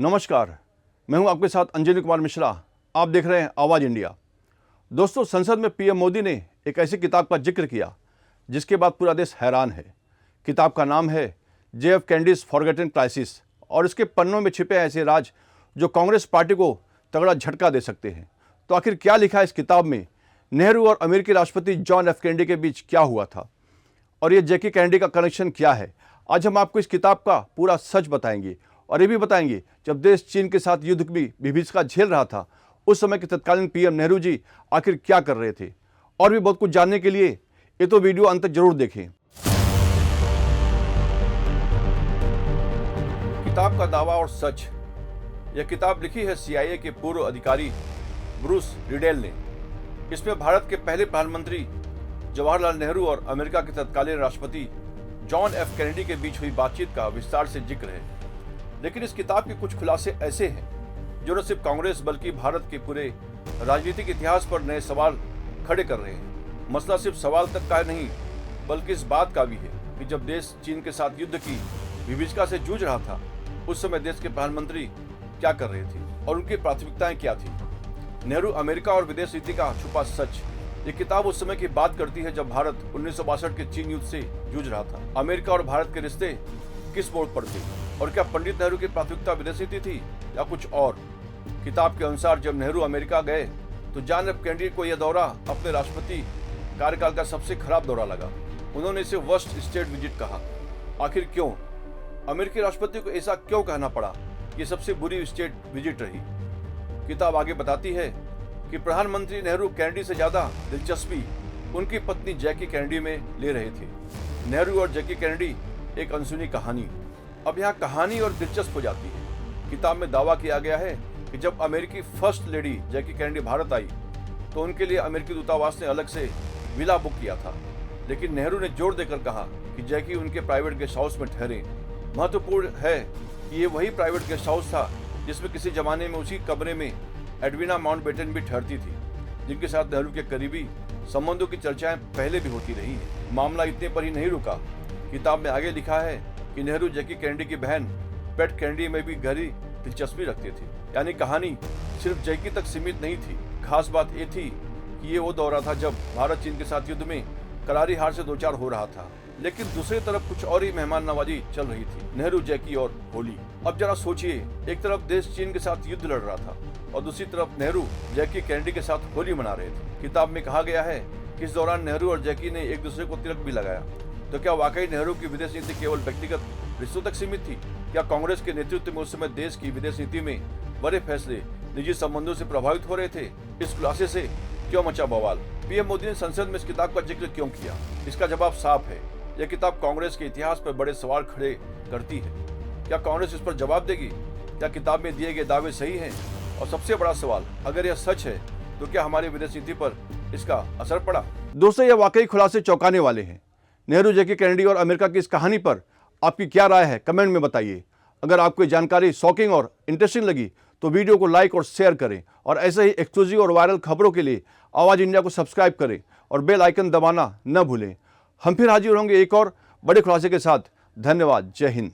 नमस्कार, मैं हूं आपके साथ अंजनी कुमार मिश्रा। आप देख रहे हैं आवाज़ इंडिया। दोस्तों, संसद में पीएम मोदी ने एक ऐसी किताब का जिक्र किया जिसके बाद पूरा देश हैरान है। किताब का नाम है JF कैंडीज फॉरगेटन क्राइसिस और इसके पन्नों में छिपे ऐसे राज जो कांग्रेस पार्टी को तगड़ा झटका दे सकते हैं। तो आखिर क्या लिखा है इस किताब में? नेहरू और अमेरिकी राष्ट्रपति जॉन एफ कैनेडी के बीच क्या हुआ था और ये जैकी कैनेडी का कनेक्शन क्या है? आज हम आपको इस किताब का पूरा सच बताएंगे और ये भी बताएंगे जब देश चीन के साथ युद्ध की विभीषिका झेल रहा था उस समय के तत्कालीन पीएम नेहरू जी आखिर क्या कर रहे थे। और भी बहुत कुछ जानने के लिए ये तो वीडियो अंत तक जरूर देखें। किताब का दावा और सच। यह किताब लिखी है CIA के पूर्व अधिकारी ब्रूस रिडेल ने। इसमें भारत के पहले प्रधानमंत्री जवाहरलाल नेहरू और अमेरिका के तत्कालीन राष्ट्रपति जॉन एफ कैनेडी के बीच हुई बातचीत का विस्तार से जिक्र है। लेकिन इस किताब के कुछ खुलासे ऐसे हैं जो न सिर्फ कांग्रेस बल्कि भारत के पूरे राजनीतिक इतिहास पर नए सवाल खड़े कर रहे हैं। मसला सिर्फ सवाल तक का नहीं बल्कि इस बात का भी है कि जब देश चीन के साथ युद्ध की विभीषिका से जूझ रहा था उस समय देश के प्रधानमंत्री क्या कर रहे थे और उनकी प्राथमिकताएं क्या थी। नेहरू अमेरिका और विदेश नीति का छुपा सच। ये किताब उस समय की बात करती है जब भारत 1962 के चीन युद्ध से जूझ रहा था। अमेरिका और भारत के रिश्ते किस मोड़ पर थे और क्या पंडित नेहरू की प्राथमिकता विदेश नीति थी या कुछ और? किताब के अनुसार जब नेहरू अमेरिका गए तो जॉन एफ कैनेडी को यह दौरा अपने राष्ट्रपति कार्यकाल का सबसे खराब दौरा लगा। उन्होंने इसे वर्स्ट स्टेट विजिट कहा। आखिर क्यों? अमेरिकी राष्ट्रपति को ऐसा क्यों कहना पड़ा? ये सबसे बुरी स्टेट विजिट रही। किताब आगे बताती है कि प्रधानमंत्री नेहरू कैनेडी से ज्यादा दिलचस्पी उनकी पत्नी जैकी कैनेडी में ले रहे थे। नेहरू और जैकी कैनेडी एक अनसुनी कहानी। अब यहाँ कहानी और दिलचस्प हो जाती है। किताब में दावा किया गया है कि जब अमेरिकी फर्स्ट लेडी जैकी कैनेडी भारत आई तो उनके लिए अमेरिकी दूतावास ने अलग से विला बुक किया था, लेकिन नेहरू ने जोर देकर कहा कि जैकी उनके प्राइवेट गेस्ट हाउस में ठहरे। महत्वपूर्ण है कि ये वही प्राइवेट गेस्ट हाउस था जिसमें किसी जमाने में उसी कमरे में एडविना माउंटबेटन भी ठहरती थी, जिनके साथ नेहरू के करीबी संबंधों की चर्चाएं पहले भी होती रही है। मामला इतने पर ही नहीं रुका। किताब में आगे लिखा है कि नेहरू जैकी कैनेडी की बहन पेट कैनेडी में भी गहरी दिलचस्पी रखते थे। यानी कहानी सिर्फ जैकी तक सीमित नहीं थी। खास बात ये थी कि ये वो दौरा था जब भारत चीन के साथ युद्ध में करारी हार से दो चार हो रहा था, लेकिन दूसरी तरफ कुछ और ही मेहमान नवाजी चल रही थी। नेहरू जैकी और होली। अब जरा सोचिए, एक तरफ देश चीन के साथ युद्ध लड़ रहा था और दूसरी तरफ नेहरू जैकी कैनेडी के साथ होली मना रहे थे। किताब में कहा गया है कि इस दौरान नेहरू और जैकी ने एक दूसरे को तिलक भी लगाया। तो क्या वाकई नेहरू की विदेश नीति केवल व्यक्तिगत रिश्तों तक सीमित थी? क्या कांग्रेस के नेतृत्व में उस समय देश की विदेश नीति में बड़े फैसले निजी संबंधों से प्रभावित हो रहे थे? इस खुलासे से क्यों मचा बवाल? पीएम मोदी ने संसद में इस किताब का जिक्र क्यों किया? इसका जवाब साफ है। यह किताब कांग्रेस के इतिहास पर बड़े सवाल खड़े करती है। क्या कांग्रेस इस पर जवाब देगी? क्या किताब में दिए गए दावे सही हैं? और सबसे बड़ा सवाल, अगर यह सच है तो क्या हमारी विदेश नीति पर इसका असर पड़ा? दोस्तों, यह वाकई खुलासे चौंकाने वाले हैं। नेहरू जैकी कैनेडी और अमेरिका की इस कहानी पर आपकी क्या राय है? कमेंट में बताइए। अगर आपको ये जानकारी शॉकिंग और इंटरेस्टिंग लगी तो वीडियो को लाइक और शेयर करें और ऐसे ही एक्सक्लूसिव और वायरल खबरों के लिए आवाज़ इंडिया को सब्सक्राइब करें और बेल आइकन दबाना न भूलें। हम फिर हाजिर होंगे एक और बड़े खुलासे के साथ। धन्यवाद। जय हिंद।